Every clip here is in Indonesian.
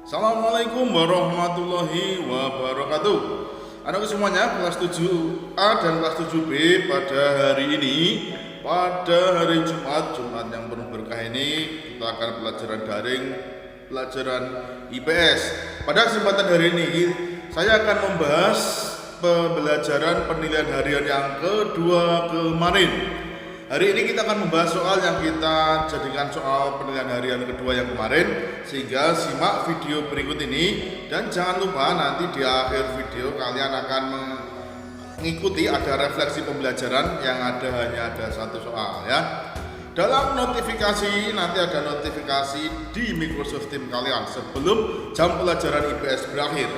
Assalamualaikum warahmatullahi wabarakatuh. Anak semuanya, kelas 7A dan kelas 7B pada hari ini, pada hari Jumat yang penuh berkah ini, kita akan pelajaran daring, pelajaran IPS. Pada kesempatan hari ini, saya akan membahas pembelajaran penilaian harian yang kedua kemarin. Hari ini kita akan membahas soal yang kita jadikan soal penilaian harian kedua yang kemarin, sehingga simak video berikut ini dan jangan lupa nanti di akhir video kalian akan mengikuti ada refleksi pembelajaran yang hanya ada satu soal ya. Dalam notifikasi nanti ada notifikasi di Microsoft Teams kalian sebelum jam pelajaran IPS berakhir.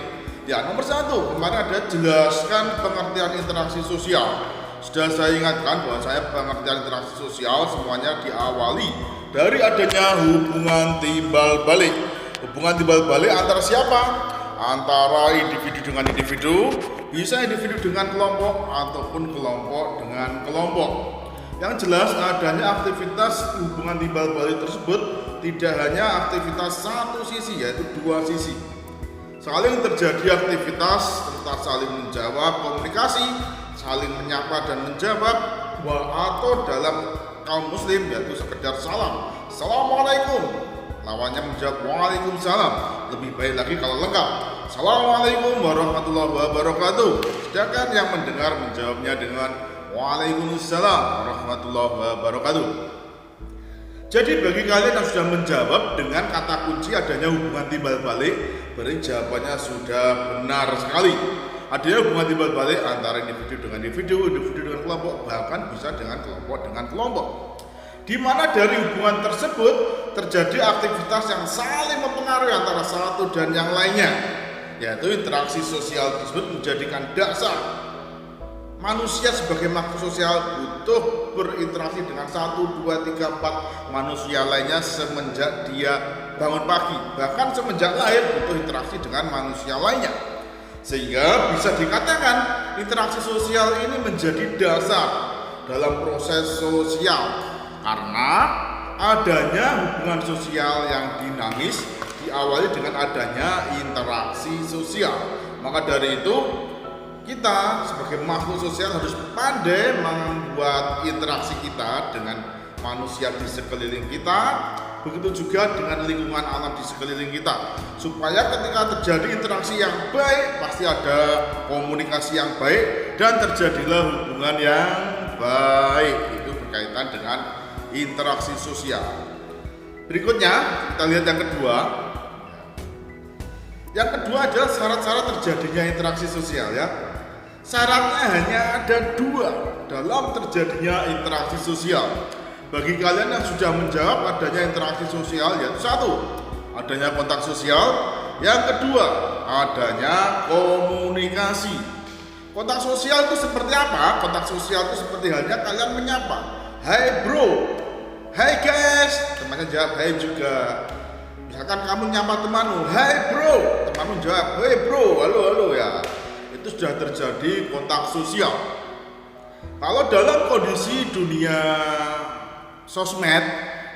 Ya, nomor 1 kemarin ada jelaskan pengertian interaksi sosial. Sudah saya ingatkan bahwa saya pengertian interaksi sosial semuanya diawali dari adanya hubungan timbal balik. Hubungan timbal balik antara siapa? Antara individu dengan individu, bisa individu dengan kelompok ataupun kelompok dengan kelompok. Yang jelas adanya aktivitas hubungan timbal balik tersebut tidak hanya aktivitas satu sisi, yaitu dua sisi. Saling terjadi aktivitas serta saling menjawab komunikasi, saling menyapa dan menjawab, atau dalam kaum muslim yaitu sekedar salam, assalamualaikum, lawannya menjawab waalaikumsalam. Lebih baik lagi kalau lengkap, assalamualaikum warahmatullahi wabarakatuh, sedangkan yang mendengar menjawabnya dengan waalaikumsalam warahmatullahi wabarakatuh. Jadi bagi kalian yang sudah menjawab dengan kata kunci adanya hubungan timbal balik, berarti jawabannya sudah benar sekali. Adanya hubungan timbal balik antara individu dengan individu, individu dengan kelompok, bahkan bisa dengan kelompok dengan kelompok. Di mana dari hubungan tersebut terjadi aktivitas yang saling mempengaruhi antara satu dan yang lainnya, yaitu interaksi sosial tersebut menjadikan dasar manusia sebagai makhluk sosial butuh berinteraksi dengan 1, 2, 3, 4 manusia lainnya semenjak dia bangun pagi, bahkan semenjak lahir butuh interaksi dengan manusia lainnya. Sehingga bisa dikatakan interaksi sosial ini menjadi dasar dalam proses sosial karena adanya hubungan sosial yang dinamis diawali dengan adanya interaksi sosial. Maka dari itu kita sebagai makhluk sosial harus pandai membuat interaksi kita dengan manusia di sekeliling kita, begitu juga dengan lingkungan alam di sekeliling kita, supaya ketika terjadi interaksi yang baik pasti ada komunikasi yang baik dan terjadilah hubungan yang baik. Itu berkaitan dengan interaksi sosial. Berikutnya kita lihat yang kedua. Yang kedua adalah syarat-syarat terjadinya interaksi sosial ya. Syaratnya hanya ada 2 dalam terjadinya interaksi sosial. Bagi kalian yang sudah menjawab adanya interaksi sosial, yaitu 1, adanya kontak sosial. Yang kedua, adanya komunikasi. Kontak sosial itu seperti apa? Kontak sosial itu seperti halnya kalian menyapa, hai bro, hai guys, temannya jawab hai juga. Misalkan kamu nyapa temanmu, hai bro, temanmu jawab hai bro, halo halo ya. Itu sudah terjadi kontak sosial. Kalau dalam kondisi dunia sosmed,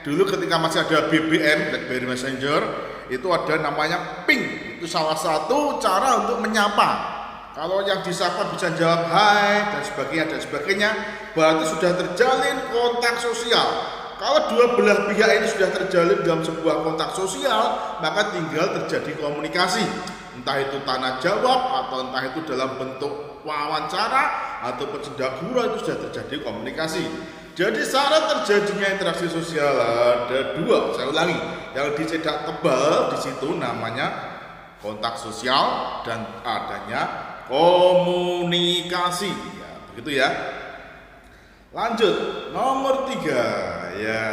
dulu ketika masih ada BBM, BlackBerry Messenger, itu ada namanya ping. Itu salah satu cara untuk menyapa. Kalau yang disapa bisa jawab hai dan sebagainya, berarti sudah terjalin kontak sosial. Kalau dua belah pihak ini sudah terjalin dalam sebuah kontak sosial, maka tinggal terjadi komunikasi. Entah itu tanya jawab atau entah itu dalam bentuk wawancara atau pencedak gurau, itu sudah terjadi komunikasi. Jadi syarat terjadinya interaksi sosial ada 2. Saya ulangi, yang dicetak tebal di situ namanya kontak sosial dan adanya komunikasi. Ya, begitu ya. Lanjut, nomor 3 ya.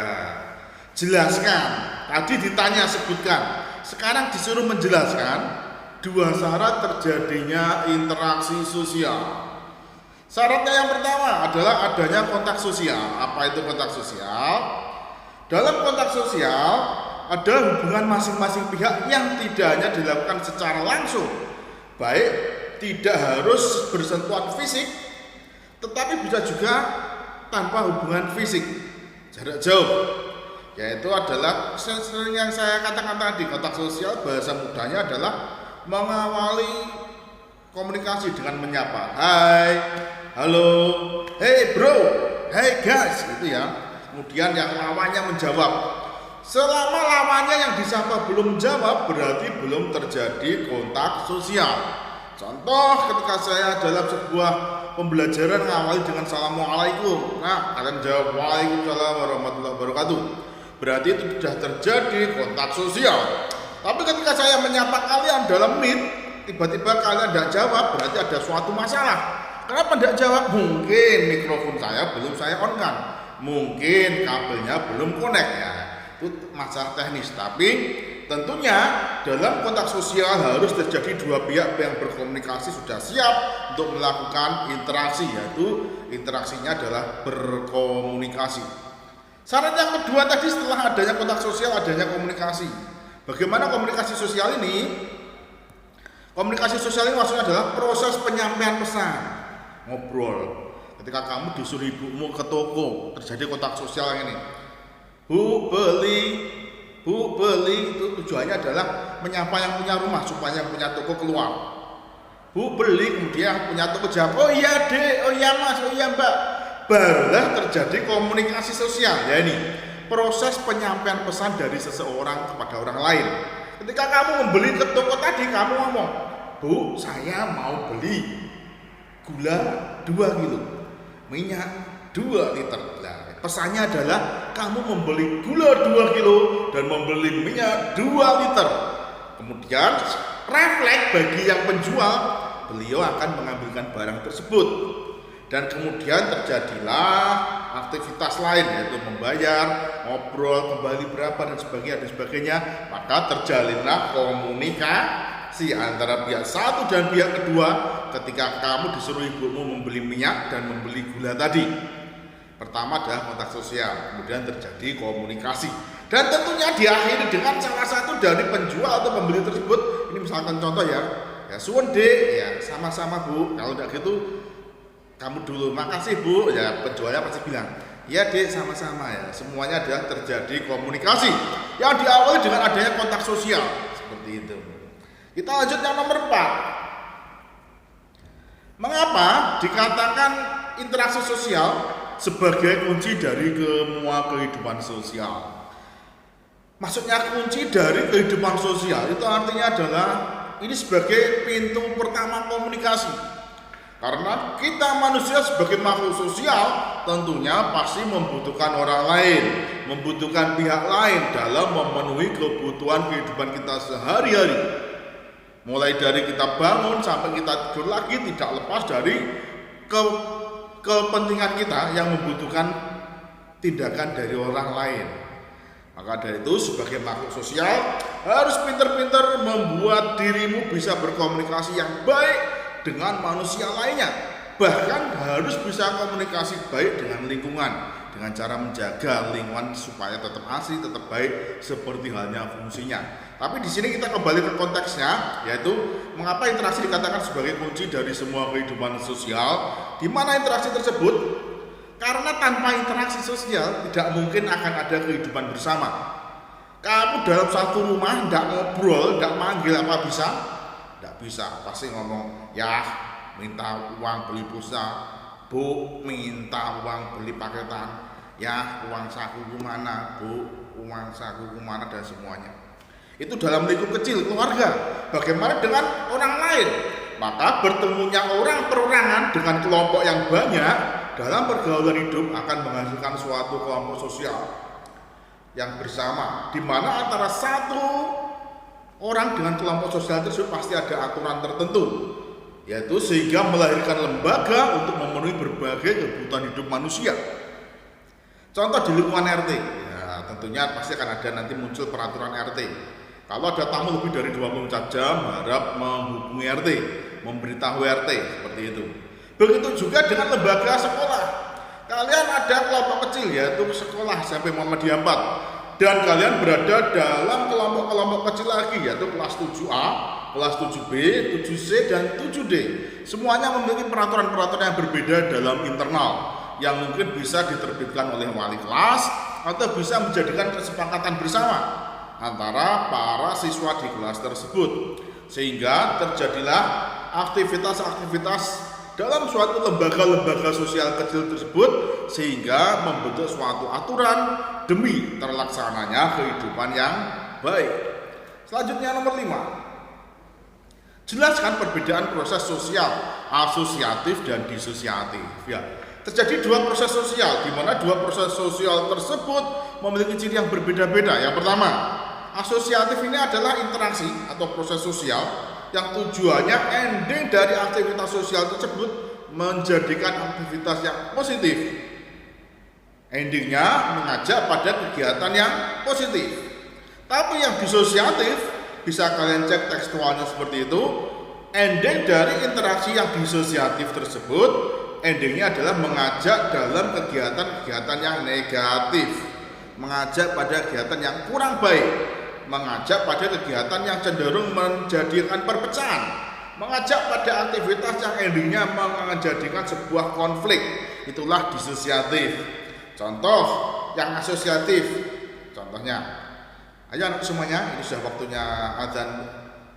Jelaskan. Tadi ditanya sebutkan. Sekarang disuruh menjelaskan 2 syarat terjadinya interaksi sosial. Syaratnya yang pertama adalah adanya kontak sosial. Apa itu kontak sosial? Dalam kontak sosial ada hubungan masing-masing pihak yang tidak hanya dilakukan secara langsung, baik tidak harus bersentuhan fisik, tetapi bisa juga tanpa hubungan fisik, jarak jauh. yaitu adalah sering yang saya katakan tadi, kontak sosial bahasa mudahnya adalah mengawali komunikasi dengan menyapa, hai, halo, hey bro, hey guys, gitu ya. Kemudian yang lawannya menjawab. Selama lawannya yang disapa belum jawab, berarti belum terjadi kontak sosial. Contoh, ketika saya dalam sebuah pembelajaran ngawali dengan assalamualaikum, nah kalian jawab waalaikumsalam warahmatullahi wabarakatuh, berarti itu sudah terjadi kontak sosial. Tapi ketika saya menyapa kalian dalam meet, tiba-tiba kalian tidak jawab, berarti ada suatu masalah. Kenapa tidak jawab? Mungkin mikrofon saya belum saya on kan, mungkin kabelnya belum connect ya, itu masalah teknis. Tapi tentunya dalam kontak sosial harus terjadi dua pihak yang berkomunikasi sudah siap untuk melakukan interaksi, yaitu interaksinya adalah berkomunikasi. Syarat yang kedua tadi, setelah adanya kontak sosial adanya komunikasi. Bagaimana komunikasi sosial ini? Komunikasi sosial ini maksudnya adalah proses penyampaian pesan, ngobrol. Ketika kamu disuruh ibumu ke toko, terjadi kontak sosial yang ini. Bu beli, itu tujuannya adalah menyapa yang punya rumah supaya yang punya toko keluar. Bu beli, kemudian punya toko jawab, oh iya dek, oh iya mas, oh iya mbak. Barulah terjadi komunikasi sosial, ya ini proses penyampaian pesan dari seseorang kepada orang lain. Ketika kamu membeli ke toko tadi, kamu ngomong, bu saya mau beli gula 2 kilo, minyak 2 liter. Nah, pesannya adalah kamu membeli gula 2 kilo dan membeli minyak 2 liter. Kemudian refleks bagi yang penjual, beliau akan mengambilkan barang tersebut. Dan kemudian terjadilah aktivitas lain, yaitu membayar, ngobrol, kembali berapa dan sebagainya. Maka terjalinlah komunikasi antara pihak satu dan pihak kedua ketika kamu disuruh ibumu membeli minyak dan membeli gula tadi. Pertama adalah kontak sosial, kemudian terjadi komunikasi, dan tentunya diakhiri dengan salah satu dari penjual atau pembeli tersebut. Ini misalkan contoh ya suwun dek, ya sama-sama bu, kalau tidak gitu kamu dulu, makasih bu, ya penjualnya pasti bilang, ya dek sama-sama ya. Semuanya adalah terjadi komunikasi yang diawali dengan adanya kontak sosial, seperti itu. Kita lanjut yang nomor 4. Mengapa dikatakan interaksi sosial sebagai kunci dari semua kehidupan sosial? Maksudnya kunci dari kehidupan sosial itu artinya adalah ini sebagai pintu pertama komunikasi. Karena kita manusia sebagai makhluk sosial tentunya pasti membutuhkan orang lain, membutuhkan pihak lain dalam memenuhi kebutuhan kehidupan kita sehari-hari. Mulai dari kita bangun sampai kita tidur lagi, tidak lepas dari kepentingan kita yang membutuhkan tindakan dari orang lain. Maka dari itu sebagai makhluk sosial harus pintar-pintar membuat dirimu bisa berkomunikasi yang baik dengan manusia lainnya. Bahkan harus bisa komunikasi baik dengan lingkungan, dengan cara menjaga lingkungan supaya tetap asli, tetap baik seperti halnya fungsinya. Tapi di sini kita kembali ke konteksnya, yaitu mengapa interaksi dikatakan sebagai kunci dari semua kehidupan sosial. Di mana interaksi tersebut? Karena tanpa interaksi sosial tidak mungkin akan ada kehidupan bersama. Kamu dalam satu rumah tidak ngobrol, tidak manggil, apa bisa? Tidak bisa, pasti ngomong, ya minta uang beli pulsa, bu minta uang beli paketan, ya uang saku kemana, bu uang saku kemana, dan semuanya. Itu dalam lingkup kecil keluarga. Bagaimana dengan orang lain? Maka bertemunya orang perorangan dengan kelompok yang banyak dalam pergaulan hidup akan menghasilkan suatu kelompok sosial yang bersama, di mana antara satu orang dengan kelompok sosial tersebut pasti ada aturan tertentu, yaitu sehingga melahirkan lembaga untuk memenuhi berbagai kebutuhan hidup manusia. Contoh di lingkungan RT, ya tentunya pasti akan ada nanti muncul peraturan RT. Kalau ada tamu lebih dari 24 jam harap menghubungi RT, memberitahu RT, seperti itu. Begitu juga dengan lembaga sekolah. Kalian ada kelompok kecil, yaitu sekolah sampai Muhammadiyah 4. Dan kalian berada dalam kelompok-kelompok kecil lagi, yaitu kelas 7A, kelas 7B, 7C, dan 7D. Semuanya memiliki peraturan-peraturan yang berbeda dalam internal, yang mungkin bisa diterbitkan oleh wali kelas atau bisa menjadikan kesepakatan bersama antara para siswa di kelas tersebut, sehingga terjadilah aktivitas-aktivitas dalam suatu lembaga-lembaga sosial kecil tersebut, sehingga membentuk suatu aturan demi terlaksananya kehidupan yang baik. Selanjutnya nomor 5, jelaskan perbedaan proses sosial asosiatif dan disosiatif. Ya, terjadi dua proses sosial, di mana dua proses sosial tersebut memiliki ciri yang berbeda-beda. Yang pertama, asosiatif ini adalah interaksi atau proses sosial yang tujuannya ending dari aktivitas sosial tersebut menjadikan aktivitas yang positif. Endingnya mengajak pada kegiatan yang positif. Tapi yang disosiatif, bisa kalian cek tekstualnya seperti itu. Ending dari interaksi yang disosiatif tersebut, endingnya adalah mengajak dalam kegiatan-kegiatan yang negatif, mengajak pada kegiatan yang kurang baik, mengajak pada kegiatan yang cenderung menjadikan perpecahan, mengajak pada aktivitas yang endingnya menjadikan sebuah konflik. Itulah disosiatif. Contoh yang asosiatif, contohnya, ayo anak semuanya, ini sudah waktunya azan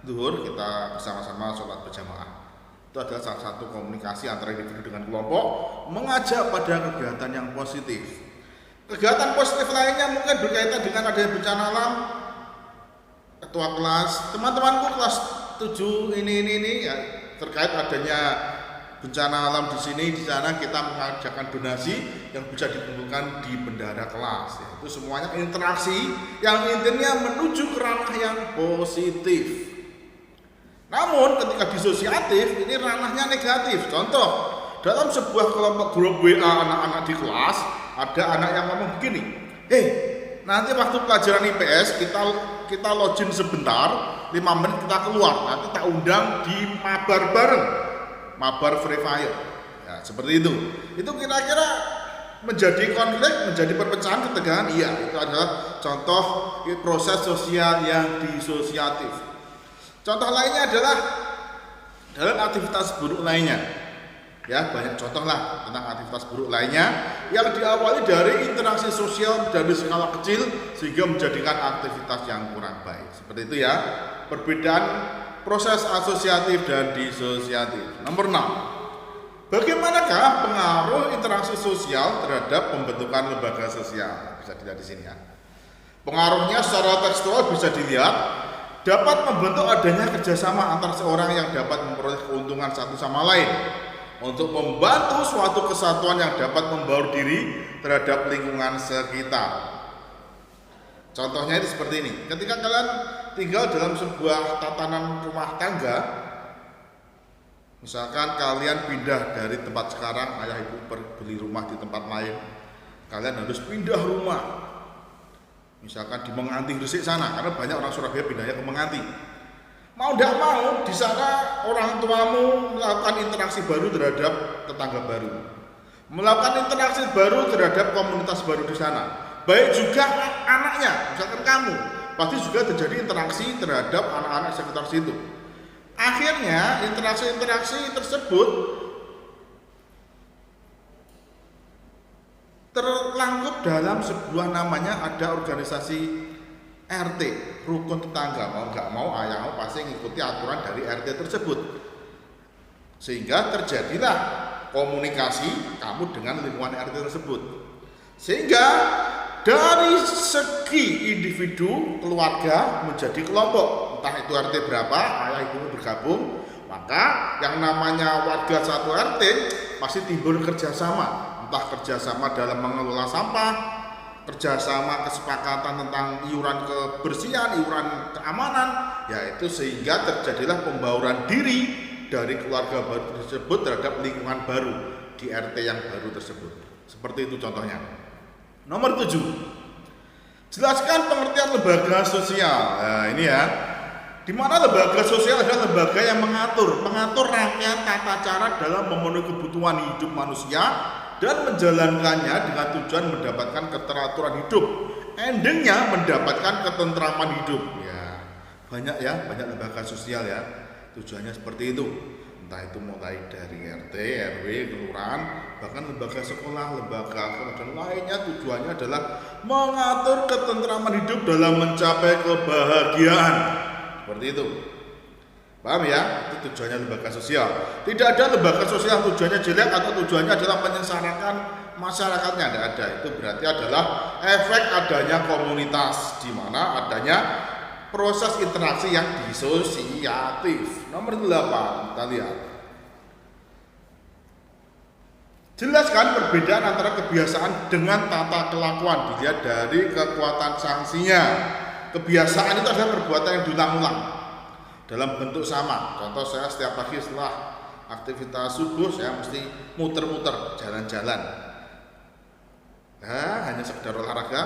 zuhur, kita bersama-sama sholat berjamaah. Itu adalah salah satu komunikasi antara individu dengan kelompok, mengajak pada kegiatan yang positif. Kegiatan positif lainnya mungkin berkaitan dengan adanya bencana alam. Ketua kelas, teman-temanku kelas 7 ini ya, terkait adanya bencana alam di sini, di sana kita mengadakan donasi yang bisa dikumpulkan di bendahara kelas. Ya, itu semuanya interaksi yang intinya menuju ke ranah yang positif. Namun ketika disosiatif ini ranahnya negatif. Contoh, dalam sebuah kelompok grup WA anak-anak di kelas, ada anak yang ngomong begini, nanti waktu pelajaran IPS kita login sebentar, 5 menit kita keluar, nanti tak undang di mabar bareng, mabar Free Fire. Ya, seperti itu. Itu kira-kira menjadi konflik, menjadi perpecahan, ketegangan? Iya, itu adalah contoh proses sosial yang disosiatif. Contoh lainnya adalah dalam aktivitas buruk lainnya. Ya, banyak contoh lah tentang aktivitas buruk lainnya yang diawali dari interaksi sosial dari skala kecil sehingga menjadikan aktivitas yang kurang baik. Seperti itu ya, perbedaan proses asosiatif dan disosiatif. Nomor 6, bagaimanakah pengaruh interaksi sosial terhadap pembentukan lembaga sosial? Bisa dilihat di sini ya. Pengaruhnya secara tekstual bisa dilihat dapat membentuk adanya kerjasama antar seorang yang dapat memperoleh keuntungan satu sama lain untuk membantu suatu kesatuan yang dapat membaur diri terhadap lingkungan sekitar. Contohnya itu seperti ini. Ketika kalian tinggal dalam sebuah tatanan rumah tangga, misalkan kalian pindah dari tempat sekarang, ayah ibu beli rumah di tempat lain, kalian harus pindah rumah. Misalkan di Menganti Gresik sana, karena banyak orang Surabaya pindahnya ke Menganti. Mau tidak mau, di sana orang tuamu melakukan interaksi baru terhadap tetangga baru, melakukan interaksi baru terhadap komunitas baru di sana. Baik juga anaknya, misalkan kamu, pasti juga terjadi interaksi terhadap anak-anak sekitar situ. Akhirnya interaksi-interaksi tersebut terlangkup dalam sebuah namanya ada organisasi RT, rukun tetangga. Mau nggak mau ayahmu pasti mengikuti aturan dari RT tersebut, sehingga terjadilah komunikasi kamu dengan lingkungan RT tersebut. Sehingga dari segi individu, keluarga menjadi kelompok, entah itu RT berapa, ayah ibumu bergabung, maka yang namanya warga satu RT pasti timbul kerjasama, entah kerjasama dalam mengelola sampah, kerjasama kesepakatan tentang iuran kebersihan, iuran keamanan, yaitu sehingga terjadilah pembauran diri dari keluarga baru tersebut terhadap lingkungan baru di RT yang baru tersebut. Seperti itu contohnya. Nomor 7, jelaskan pengertian lembaga sosial. Nah, ini ya, di mana lembaga sosial adalah lembaga yang mengatur rangkaian tata cara dalam memenuhi kebutuhan hidup manusia dan menjalankannya dengan tujuan mendapatkan keteraturan hidup, endingnya mendapatkan ketentraman hidup. Ya, banyak lembaga sosial ya, tujuannya seperti itu. entah itu mulai dari RT, RW, kelurahan, bahkan lembaga sekolah, lembaga dan lainnya. Tujuannya adalah mengatur ketentraman hidup dalam mencapai kebahagiaan. Seperti itu. Paham ya? Itu tujuannya lembaga sosial. Tidak ada lembaga sosial tujuannya jelek atau tujuannya adalah menyengsarakan masyarakatnya. Tidak ada. Itu berarti adalah efek adanya komunitas, di mana adanya proses interaksi yang disosiatif. Nomor 8, kita lihat. Jelaskan perbedaan antara kebiasaan dengan tata kelakuan. Dilihat dari kekuatan sanksinya. Kebiasaan itu adalah perbuatan yang diulang-ulang dalam bentuk sama. Contoh, saya setiap pagi setelah aktivitas subuh saya mesti muter-muter, jalan-jalan. Hanya sekedar olahraga,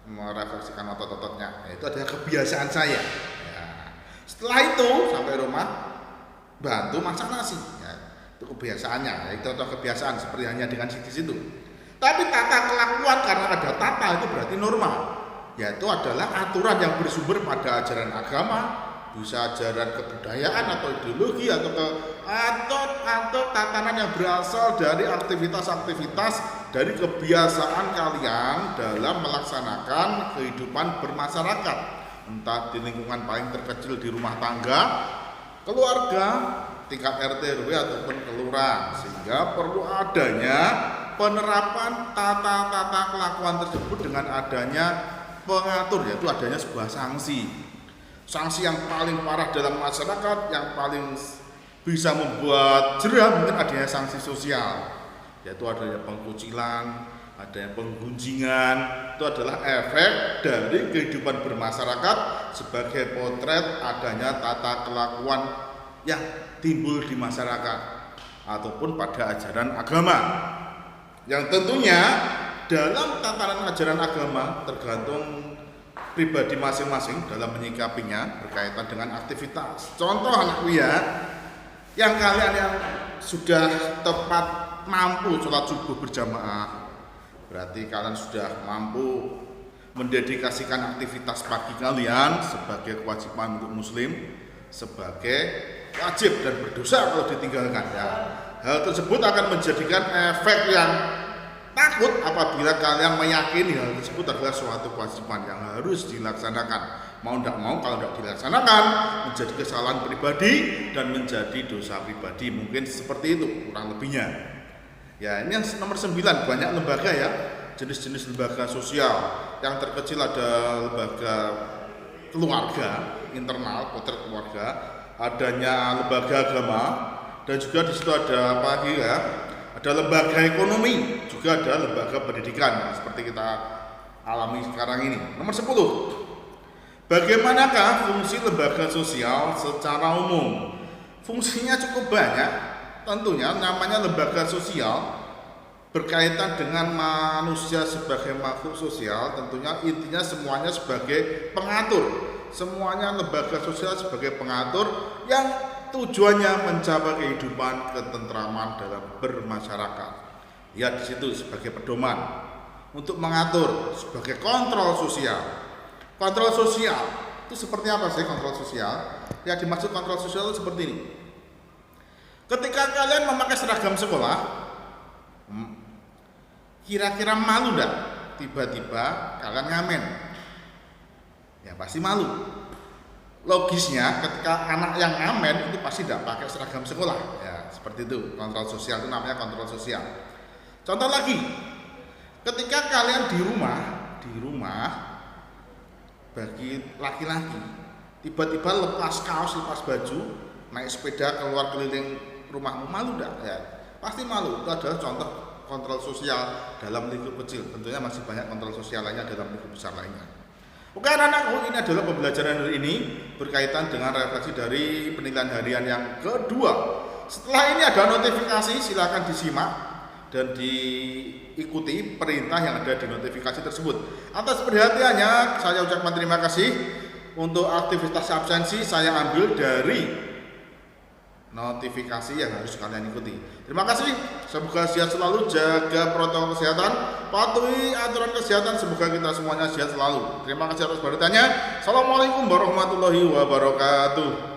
merefleksikan otot-ototnya. Itu adalah kebiasaan saya. Setelah itu sampai rumah bantu masak nasi. Itu kebiasaannya. Itu contoh kebiasaan seperti hanya dengan di situ. Tapi tata kelakuan, karena ada tata, itu berarti norma. Yaitu adalah aturan yang bersumber pada ajaran agama, bisa ajaran kebudayaan atau ideologi atau tatanan yang berasal dari aktivitas-aktivitas dari kebiasaan kalian dalam melaksanakan kehidupan bermasyarakat, entah di lingkungan paling terkecil di rumah tangga, keluarga, tingkat RT RW ataupun kelurahan, sehingga perlu adanya penerapan tata kelakuan tersebut dengan adanya pengatur, yaitu adanya sebuah sanksi yang paling parah dalam masyarakat, yang paling bisa membuat jerah mungkin adanya sanksi sosial, yaitu adanya pengkucilan, adanya penggunjingan. Itu adalah efek dari kehidupan bermasyarakat sebagai potret adanya tata kelakuan yang timbul di masyarakat ataupun pada ajaran agama, yang tentunya dalam tatanan ajaran agama tergantung pribadi masing-masing dalam menyikapinya berkaitan dengan aktivitas. Contoh anakku ya, yang kalian yang sudah tepat mampu sholat subuh berjamaah, berarti kalian sudah mampu mendedikasikan aktivitas pagi kalian sebagai kewajiban untuk muslim, sebagai wajib dan berdosa kalau ditinggalkan ya. Hal tersebut akan menjadikan efek yang takut apabila kalian meyakini hal tersebut adalah suatu kewajiban yang harus dilaksanakan. Mau tidak mau, kalau tidak dilaksanakan menjadi kesalahan pribadi dan menjadi dosa pribadi. Mungkin seperti itu kurang lebihnya. Ya, ini yang nomor 9, banyak lembaga ya, jenis-jenis lembaga sosial. Yang terkecil ada lembaga keluarga, internal, potret keluarga, adanya lembaga agama, dan juga di situ ada apa lagi ya? Ada lembaga ekonomi, juga ada lembaga pendidikan seperti kita alami sekarang ini. Nomor 10. Bagaimanakah fungsi lembaga sosial secara umum? Fungsinya cukup banyak. Tentunya namanya lembaga sosial berkaitan dengan manusia sebagai makhluk sosial, tentunya intinya semuanya sebagai pengatur. Semuanya lembaga sosial sebagai pengatur yang tujuannya mencapai kehidupan ketentraman dalam bermasyarakat. Lihat di situ sebagai pedoman untuk mengatur, sebagai kontrol sosial. Kontrol sosial itu seperti apa sih kontrol sosial? Yang dimaksud kontrol sosial itu seperti ini. Ketika kalian memakai seragam sekolah, kira-kira malu enggak tiba-tiba kalian ngamen? Ya pasti malu. Logisnya ketika anak yang ngamen itu pasti tidak pakai seragam sekolah. Ya, seperti itu. Kontrol sosial itu namanya kontrol sosial. Contoh lagi, ketika kalian di rumah bagi laki-laki tiba-tiba lepas kaos, lepas baju, naik sepeda keluar keliling rumahmu, malu enggak? Ya, pasti malu. Itu adalah contoh kontrol sosial dalam lingkup kecil. Tentunya masih banyak kontrol sosial lainnya dalam lingkup besar lainnya. Oke anak-anakku, ini adalah pembelajaran hari ini berkaitan dengan refleksi dari penilaian harian yang kedua. Setelah ini ada notifikasi, silakan disimak dan diikuti perintah yang ada di notifikasi tersebut. Atas perhatiannya saya ucapkan terima kasih. Untuk aktivitas absensi saya ambil dari notifikasi yang harus kalian ikuti. Terima kasih. Semoga sehat selalu, jaga protokol kesehatan, patuhi aturan kesehatan. Semoga kita semuanya sehat selalu. Terima kasih atas perhatiannya. Assalamualaikum warahmatullahi wabarakatuh.